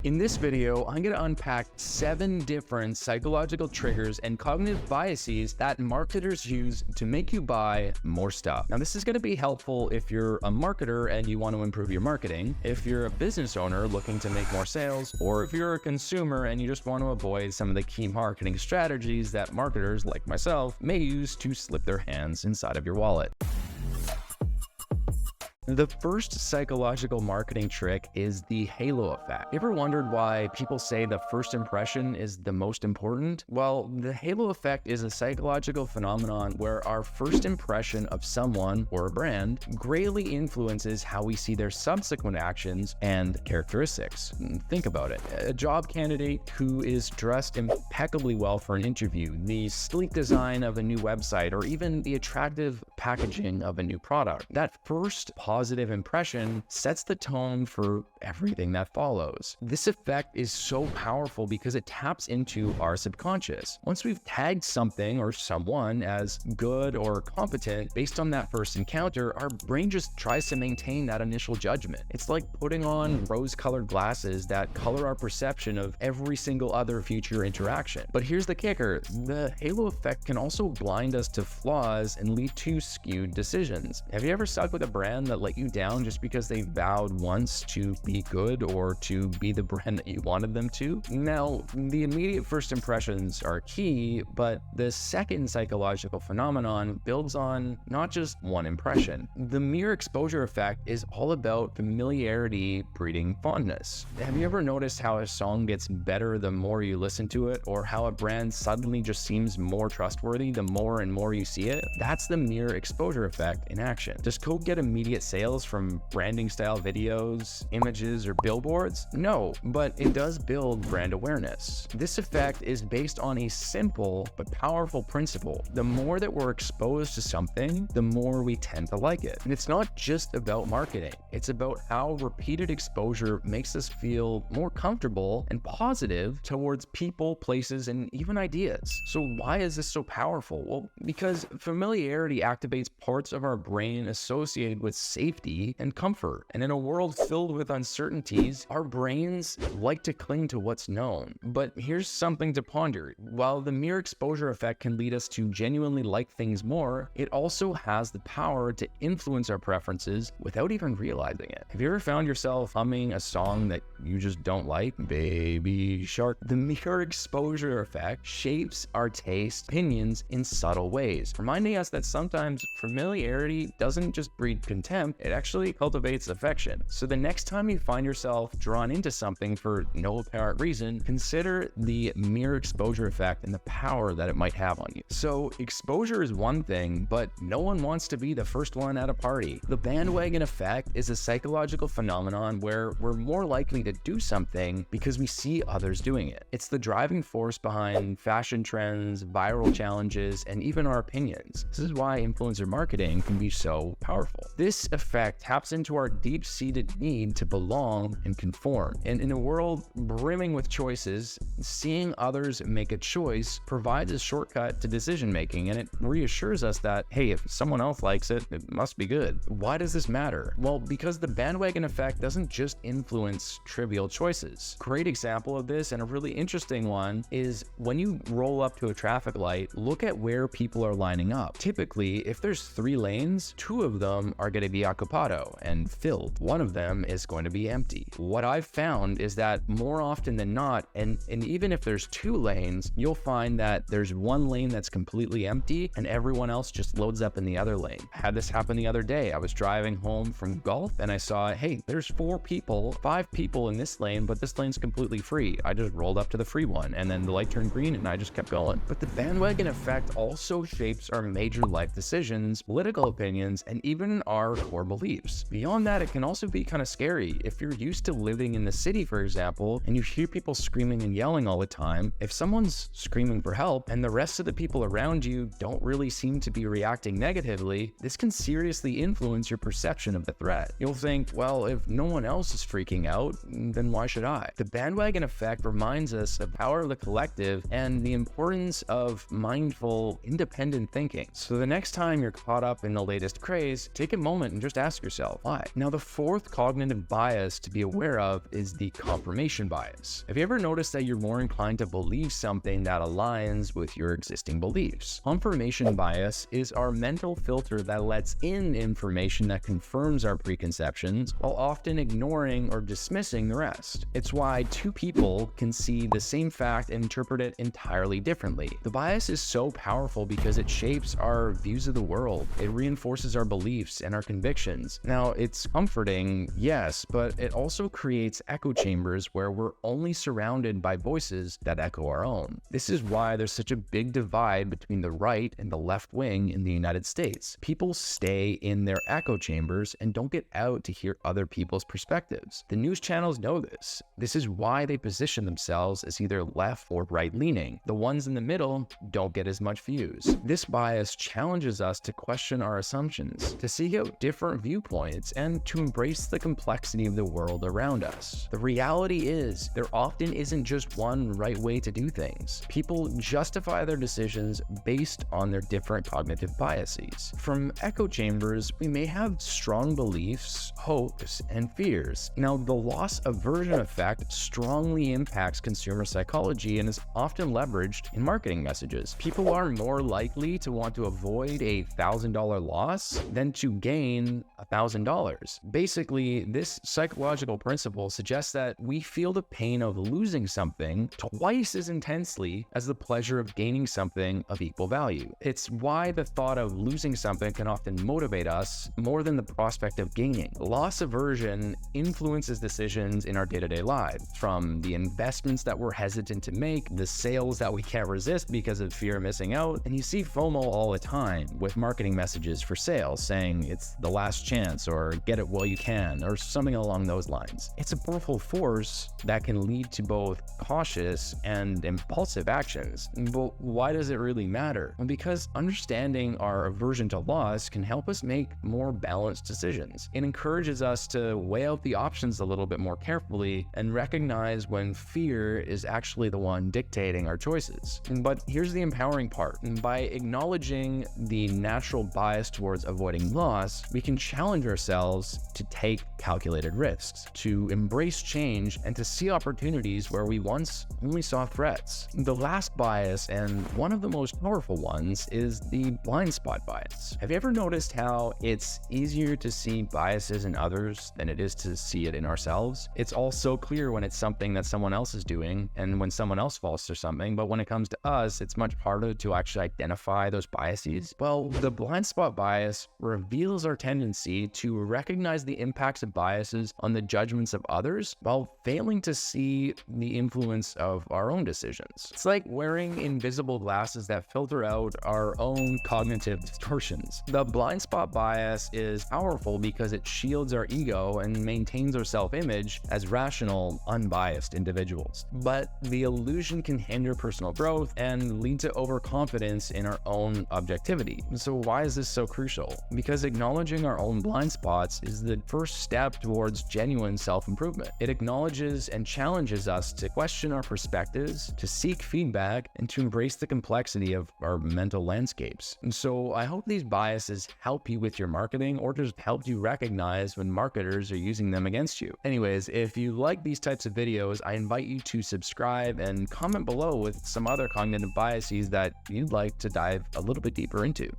In this video, I'm going to unpack 7 different psychological triggers and cognitive biases that marketers use to make you buy more stuff. Now, this is going to be helpful if you're a marketer and you want to improve your marketing, if you're a business owner looking to make more sales, or if you're a consumer and you just want to avoid some of the key marketing strategies that marketers like myself may use to slip their hands inside of your wallet. The first psychological marketing trick is the halo effect. You ever wondered why people say the first impression is the most important? Well, the halo effect is a psychological phenomenon where our first impression of someone or a brand greatly influences how we see their subsequent actions and characteristics. Think about it. A job candidate who is dressed impeccably well for an interview, the sleek design of a new website, or even the attractive packaging of a new product. That first positive impression sets the tone for everything that follows. This effect is so powerful because it taps into our subconscious. Once we've tagged something or someone as good or competent based on that first encounter, our brain just tries to maintain that initial judgment. It's like putting on rose-colored glasses that color our perception of every single other future interaction. But here's the kicker. The halo effect can also blind us to flaws and lead to skewed decisions. Have you ever stuck with a brand that let you down just because they vowed once to be good or to be the brand that you wanted them to? Now, the immediate first impressions are key, but the second psychological phenomenon builds on not just one impression. The mere exposure effect is all about familiarity breeding fondness. Have you ever noticed how a song gets better the more you listen to it, or how a brand suddenly just seems more trustworthy the more and more you see it? That's the mere exposure effect in action. Does Coke get immediate sales from branding style videos, images, or billboards? No, but it does build brand awareness. This effect is based on a simple but powerful principle. The more that we're exposed to something, the more we tend to like it. And it's not just about marketing. It's about how repeated exposure makes us feel more comfortable and positive towards people, places, and even ideas. So why is this so powerful? Well, because familiarity activates parts of our brain associated with safety and comfort. And in a world filled with uncertainties, our brains like to cling to what's known. But here's something to ponder. While the mere exposure effect can lead us to genuinely like things more, it also has the power to influence our preferences without even realizing it. Have you ever found yourself humming a song that you just don't like? Baby Shark. The mere exposure effect shapes our taste, opinions in subtle ways, reminding us that sometimes familiarity doesn't just breed contempt, it actually cultivates affection. So the next time you find yourself drawn into something for no apparent reason, consider the mere exposure effect and the power that it might have on you. So exposure is one thing, but no one wants to be the first one at a party. The bandwagon effect is a psychological phenomenon where we're more likely to do something because we see others doing it. It's the driving force behind fashion trends, viral challenges, and even our opinions. This is why influencer marketing can be so powerful. This effect taps into our deep-seated need to belong and conform. And in a world brimming with choices, seeing others make a choice provides a shortcut to decision-making, and it reassures us that, hey, if someone else likes it, it must be good. Why does this matter? Well, because the bandwagon effect doesn't just influence trivial choices. Great example of this, and a really interesting one, is when you roll up to a traffic light, look at where people are lining up. Typically, if there's 3 lanes, 2 of them are going to be occupado and filled. One of them is going to be empty. What I've found is that more often than not, and even if there's 2 lanes, you'll find that there's 1 lane that's completely empty and everyone else just loads up in the other lane. Had this happen the other day. I was driving home from golf and I saw, hey, there's 5 people in this lane, but this lane's completely free. I just rolled up to the free one and then the light turned green and I just kept going. But the bandwagon effect also shapes our major life decisions, political opinions, and even our core beliefs. Beyond that, it can also be kind of scary. If you're used to living in the city, for example, and you hear people screaming and yelling all the time, if someone's screaming for help and the rest of the people around you don't really seem to be reacting negatively, this can seriously influence your perception of the threat. You'll think, well, if no one else is freaking out, then why should I? The bandwagon effect reminds us of the power of the collective and the importance of mindful, independent thinking. So the next time you're caught up in the latest craze, take a moment and just just ask yourself, why? Now, the fourth cognitive bias to be aware of is the confirmation bias. Have you ever noticed that you're more inclined to believe something that aligns with your existing beliefs? Confirmation bias is our mental filter that lets in information that confirms our preconceptions while often ignoring or dismissing the rest. It's why two people can see the same fact and interpret it entirely differently. The bias is so powerful because it shapes our views of the world. It reinforces our beliefs and our convictions. Now, it's comforting, yes, but it also creates echo chambers where we're only surrounded by voices that echo our own. This is why there's such a big divide between the right and the left wing in the United States. People stay in their echo chambers and don't get out to hear other people's perspectives. The news channels know this. This is why they position themselves as either left or right-leaning. The ones in the middle don't get as much views. This bias challenges us to question our assumptions, to seek out different viewpoints, and to embrace the complexity of the world around us. The reality is, there often isn't just one right way to do things. People justify their decisions based on their different cognitive biases. From echo chambers, we may have strong beliefs, hopes, and fears. Now, the loss aversion effect strongly impacts consumer psychology and is often leveraged in marketing messages. People are more likely to want to avoid a $1,000 loss than to gain $1,000. Basically, this psychological principle suggests that we feel the pain of losing something twice as intensely as the pleasure of gaining something of equal value. It's why the thought of losing something can often motivate us more than the prospect of gaining. Loss aversion influences decisions in our day-to-day lives, from the investments that we're hesitant to make, the sales that we can't resist because of fear of missing out. And you see FOMO all the time with marketing messages for sales saying it's the last chance or get it while you can or something along those lines. It's a powerful force that can lead to both cautious and impulsive actions. But why does it really matter? Well, because understanding our aversion to loss can help us make more balanced decisions. It encourages us to weigh out the options a little bit more carefully and recognize when fear is actually the one dictating our choices. But here's the empowering part. By acknowledging the natural bias towards avoiding loss, we can challenge ourselves to take calculated risks, to embrace change, and to see opportunities where we once only saw threats. The last bias, and one of the most powerful ones, is the blind spot bias. Have you ever noticed how it's easier to see biases in others than it is to see it in ourselves? It's all so clear when it's something that someone else is doing and when someone else falls for something, but when it comes to us, it's much harder to actually identify those biases. Well, the blind spot bias reveals our tendency to recognize the impacts of biases on the judgments of others while failing to see the influence of our own decisions. It's like wearing invisible glasses that filter out our own cognitive distortions. The blind spot bias is powerful because it shields our ego and maintains our self-image as rational, unbiased individuals. But the illusion can hinder personal growth and lead to overconfidence in our own objectivity. So why is this so crucial? Because acknowledging our own blind spots is the first step towards genuine self-improvement. It acknowledges and challenges us to question our perspectives, to seek feedback, and to embrace the complexity of our mental landscapes. And so I hope these biases help you with your marketing or just help you recognize when marketers are using them against you. Anyways, if you like these types of videos, I invite you to subscribe and comment below with some other cognitive biases that you'd like to dive a little bit deeper into.